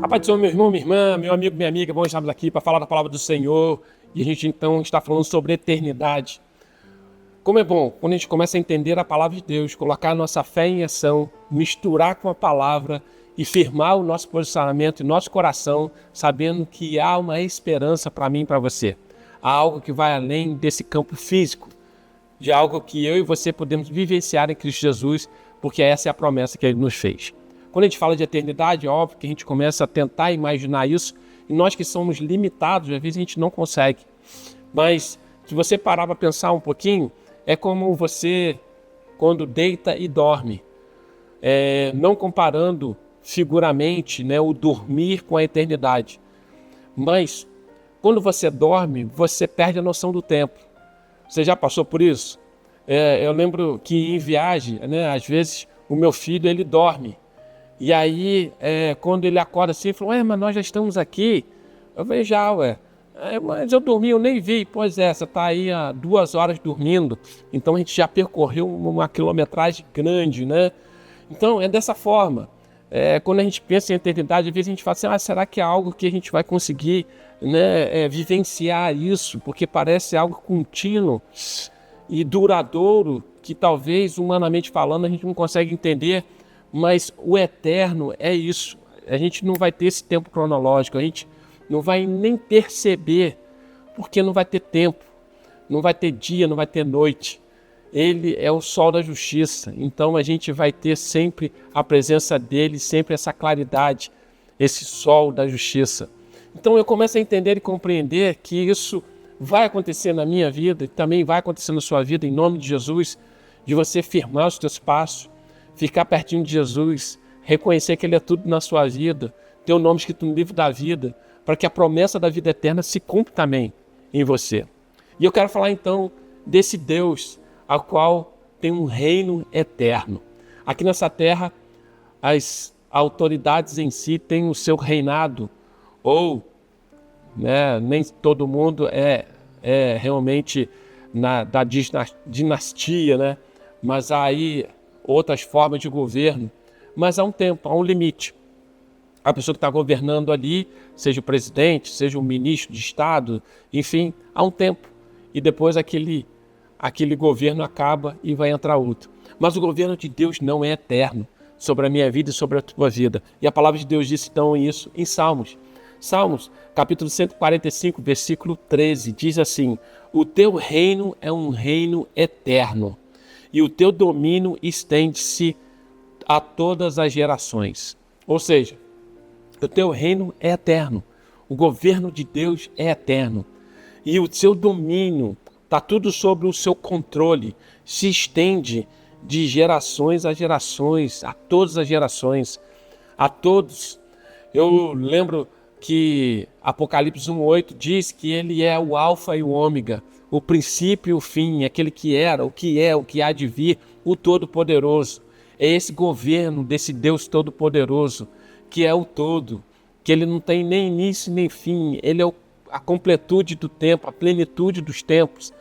Rapaz do Senhor, meu irmão, minha irmã, meu amigo, minha amiga, bom estarmos aqui para falar da palavra do Senhor. E a gente então está falando sobre eternidade. Como é bom quando a gente começa a entender a palavra de Deus, colocar a nossa fé em ação, misturar com a palavra e firmar o nosso posicionamento e nosso coração, sabendo que há uma esperança para mim e para você. Há algo que vai além desse campo físico, de algo que eu e você podemos vivenciar em Cristo Jesus, porque essa é a promessa que Ele nos fez. Quando a gente fala de eternidade, é óbvio que a gente começa a tentar imaginar isso, e nós que somos limitados, às vezes a gente não consegue. Mas se você parar para pensar um pouquinho, é como você quando deita e dorme. Não comparando figuramente, o dormir com a eternidade. Mas quando você dorme, você perde a noção do tempo. Você já passou por isso? Eu lembro que em viagem, às vezes o meu filho ele dorme. E aí, quando ele acorda assim, ele falou, mas nós já estamos aqui. Eu falei, mas eu dormi, eu nem vi. Pois você está aí há 2 horas dormindo. Então a gente já percorreu uma quilometragem grande, né? Então é dessa forma. Quando a gente pensa em eternidade, às vezes a gente fala assim, será que é algo que a gente vai conseguir vivenciar isso? Porque parece algo contínuo e duradouro, que talvez, humanamente falando, a gente não consegue entender. Mas o eterno é isso. A gente não vai ter esse tempo cronológico, a gente não vai nem perceber, porque não vai ter tempo, não vai ter dia, não vai ter noite. Ele é o sol da justiça, então a gente vai ter sempre a presença dele, sempre essa claridade, esse sol da justiça. Então eu começo a entender e compreender que isso vai acontecer na minha vida e também vai acontecer na sua vida, em nome de Jesus, de você firmar os teus passos, ficar pertinho de Jesus, reconhecer que Ele é tudo na sua vida, ter o nome escrito no livro da vida, para que a promessa da vida eterna se cumpra também em você. E eu quero falar então desse Deus, ao qual tem um reino eterno. Aqui nessa terra, as autoridades em si têm o seu reinado, ou nem todo mundo é realmente da dinastia, mas há aí outras formas de governo, mas há um tempo, há um limite. A pessoa que está governando ali, seja o presidente, seja o ministro de Estado, enfim, há um tempo. E depois aquele governo acaba e vai entrar outro. Mas o governo de Deus não é eterno sobre a minha vida e sobre a tua vida. E a palavra de Deus disse então isso em Salmos. Salmos, capítulo 145, versículo 13, diz assim: o teu reino é um reino eterno, e o teu domínio estende-se a todas as gerações. Ou seja, o teu reino é eterno, o governo de Deus é eterno, e o seu domínio está tudo sob o seu controle, se estende de gerações a gerações, a todas as gerações, a todos. Eu lembro que Apocalipse 1:8 diz que ele é o alfa e o ômega, o princípio e o fim, aquele que era, o que há de vir, o Todo-Poderoso. É esse governo desse Deus Todo-Poderoso, que é o todo, que ele não tem nem início nem fim, ele é a completude do tempo, a plenitude dos tempos,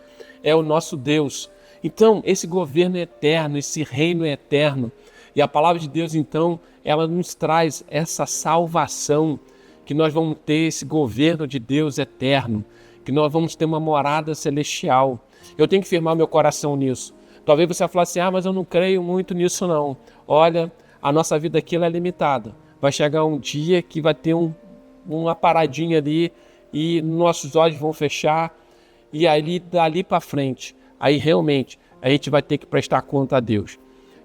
é o nosso Deus. Então, esse governo é eterno, esse reino é eterno, e a palavra de Deus, então, ela nos traz essa salvação, que nós vamos ter esse governo de Deus eterno, que nós vamos ter uma morada celestial. Eu tenho que firmar meu coração nisso. Talvez você vai falar assim, mas eu não creio muito nisso não. Olha, a nossa vida aqui ela é limitada. Vai chegar um dia que vai ter uma paradinha ali e nossos olhos vão fechar e ali dali para frente, aí realmente a gente vai ter que prestar conta a Deus.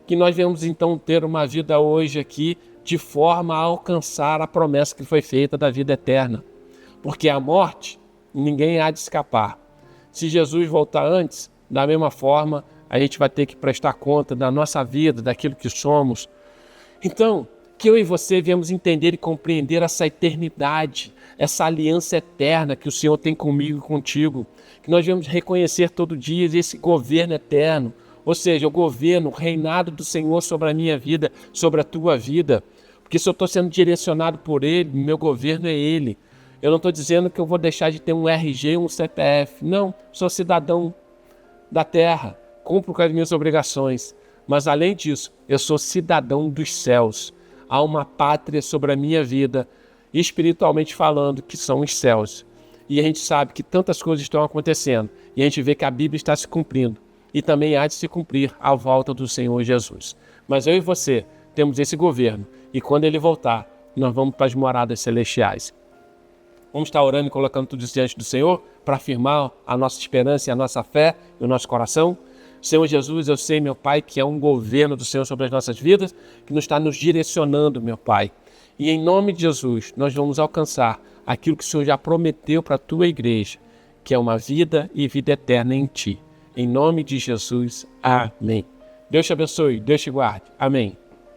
Que nós venhamos então ter uma vida hoje aqui de forma a alcançar a promessa que foi feita da vida eterna. Porque a morte, ninguém há de escapar. Se Jesus voltar antes, da mesma forma, a gente vai ter que prestar conta da nossa vida, daquilo que somos. Então, que eu e você viemos entender e compreender essa eternidade, essa aliança eterna que o Senhor tem comigo e contigo. Que nós viemos reconhecer todo dia esse governo eterno, ou seja, o governo, o reinado do Senhor sobre a minha vida, sobre a tua vida. Porque se eu estou sendo direcionado por Ele, meu governo é Ele. Eu não estou dizendo que eu vou deixar de ter um RG, um CPF. Não, sou cidadão da terra, cumpro com as minhas obrigações. Mas além disso, eu sou cidadão dos céus. Há uma pátria sobre a minha vida espiritualmente falando, que são os céus. E a gente sabe que tantas coisas estão acontecendo, e a gente vê que a Bíblia está se cumprindo, e também há de se cumprir a volta do Senhor Jesus. Mas eu e você temos esse governo, e quando ele voltar, nós vamos para as moradas celestiais. Vamos estar orando e colocando tudo isso diante do Senhor para afirmar a nossa esperança e a nossa fé e o nosso coração. Senhor Jesus, eu sei, meu Pai, que é um governo do Senhor sobre as nossas vidas, que nos está nos direcionando, meu Pai. E em nome de Jesus, nós vamos alcançar aquilo que o Senhor já prometeu para a tua igreja, que é uma vida e vida eterna em ti. Em nome de Jesus, amém. Deus te abençoe, Deus te guarde. Amém.